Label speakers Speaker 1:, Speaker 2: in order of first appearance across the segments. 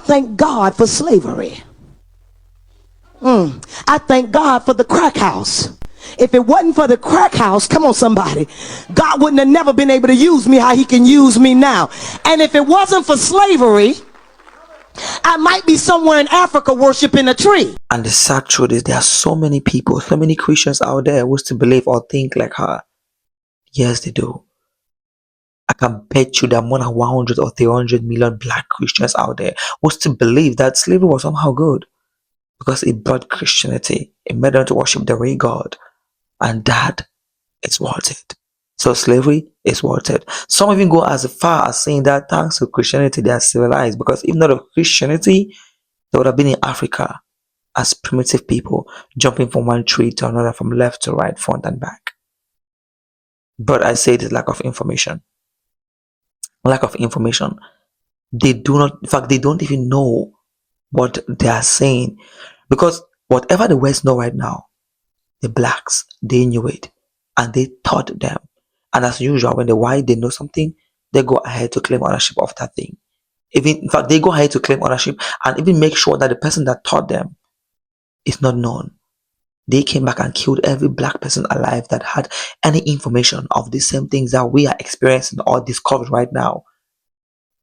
Speaker 1: thank God for slavery. I thank God for the crack house. If it wasn't for the crack house, come on somebody, God wouldn't have never been able to use me how he can use me now. And if it wasn't for slavery, I might be somewhere in Africa worshiping a tree.
Speaker 2: And the sad truth is there are so many people, so many Christians out there who still believe or think like her. Yes, they do. I can bet you there are more than 100 or 300 million black Christians out there who still believe that slavery was somehow good because it brought Christianity. It made them to worship the real God. And that is worth it. So slavery is worth it. Some even go as far as saying that thanks to Christianity, they are civilized. Because if not of Christianity, they would have been in Africa as primitive people, jumping from one tree to another, from left to right, front and back. But I say it is lack of information. Lack of information. They do not, in fact, they don't even know what they are saying. Because whatever the West know right now, the blacks, they knew it and they taught them. And as usual, when the white, they know something, they go ahead to claim ownership of that thing. Even, in fact, they go ahead to claim ownership and even make sure that the person that taught them is not known. They came back and killed every black person alive that had any information of the same things that we are experiencing or discovered right now.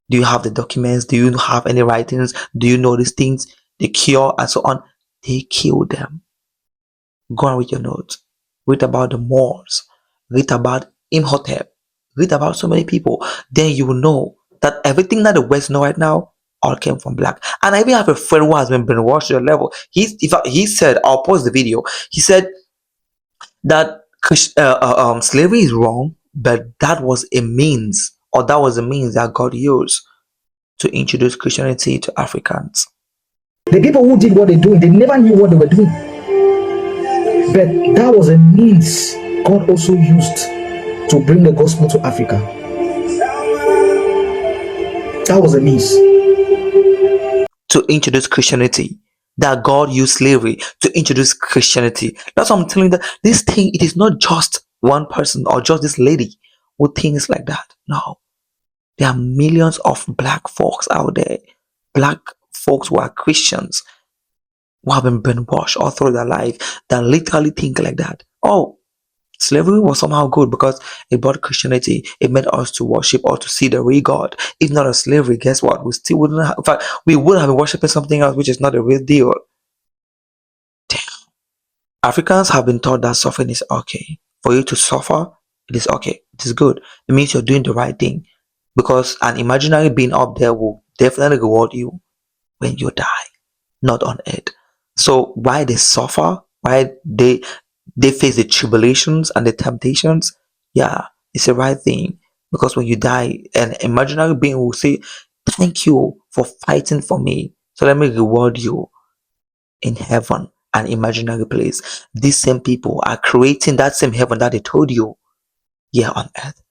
Speaker 2: Do you have the documents? Do you have any writings? Do you know these things? The cure and so on. They killed them. Go on with your notes. Read about the Moors. Read about Imhotep. Read about so many people. Then you will know that everything that the West know right now all came from black. And I even have a friend who has been brainwashed to a level. He said, I'll pause the video. He said that slavery is wrong, but that was a means, or that was a means that God used to introduce Christianity to Africans.
Speaker 3: The people who did what they're doing, they never knew what they were doing. But that was a means God also used to bring the gospel to Africa. That was a means
Speaker 2: to introduce Christianity. That God used slavery to introduce Christianity. That's what I'm telling you, that this thing, it is not just one person or just this lady who thinks like that. No. There are millions of black folks out there, black folks who are Christians, who have been brainwashed all through their life, that literally think like that. Oh, slavery was somehow good because it brought Christianity. It made us to worship or to see the real God. If not a slavery, guess what? We still wouldn't have, in fact, we would have been worshiping something else which is not a real deal. Damn. Africans have been taught that suffering is okay. For you to suffer, it is okay. It is good. It means you're doing the right thing. Because an imaginary being up there will definitely reward you when you die, not on earth. So why they suffer, why they face the tribulations and the temptations, yeah, it's the right thing. Because when you die, an imaginary being will say, thank you for fighting for me, so let me reward you in heaven, an imaginary place. These same people are creating that same heaven that they told you here on earth.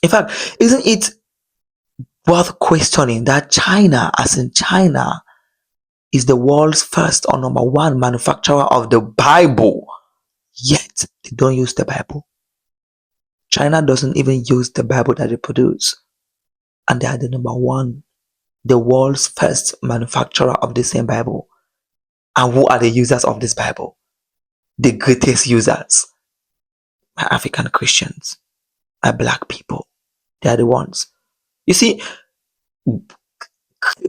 Speaker 2: In fact, isn't it worth questioning that China, as in China, is the world's first or number one manufacturer of the Bible, yet they don't use the Bible? China doesn't even use the Bible that they produce, and they are the number one, the world's first manufacturer of the same Bible. And who are the users of this Bible? The greatest users are African Christians, are black people. They are the ones. You see,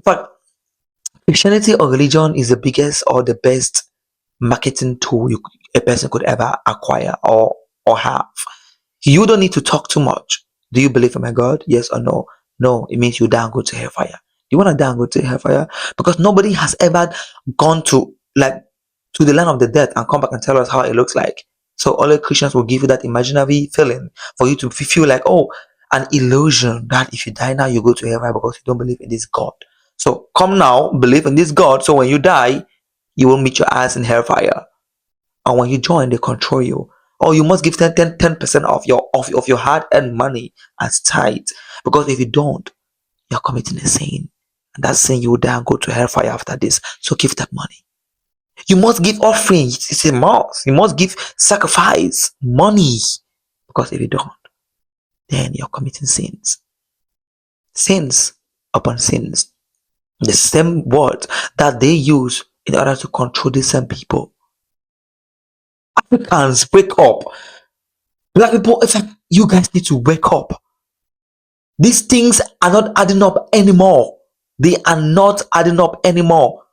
Speaker 2: but Christianity or religion is the biggest or the best marketing tool a person could ever acquire or have. You don't need to talk too much. Do you believe in my God? Yes or no? No, it means you die and go to hellfire. You want to die and go to hellfire? Because nobody has ever gone to the land of the dead and come back and tell us how it looks like. So only Christians will give you that imaginary feeling for you to feel like, oh, an illusion that if you die now, you go to hellfire because you don't believe in this God. So come now, believe in this God, so when you die, you will meet your ass in hellfire. And when you join, they control you. Or you must give 10% of your hard-earned money as tithe. Because if you don't, you're committing a sin. And that sin, you will die and go to hellfire after this. So give that money. You must give offering. It's a must. You must give sacrifice, money. Because if you don't, then you're committing sins. Sins upon sins. The same word that they use in order to control the same people. Africans, wake up. Black people, in fact, you guys need to wake up. These things are not adding up anymore. They are not adding up anymore.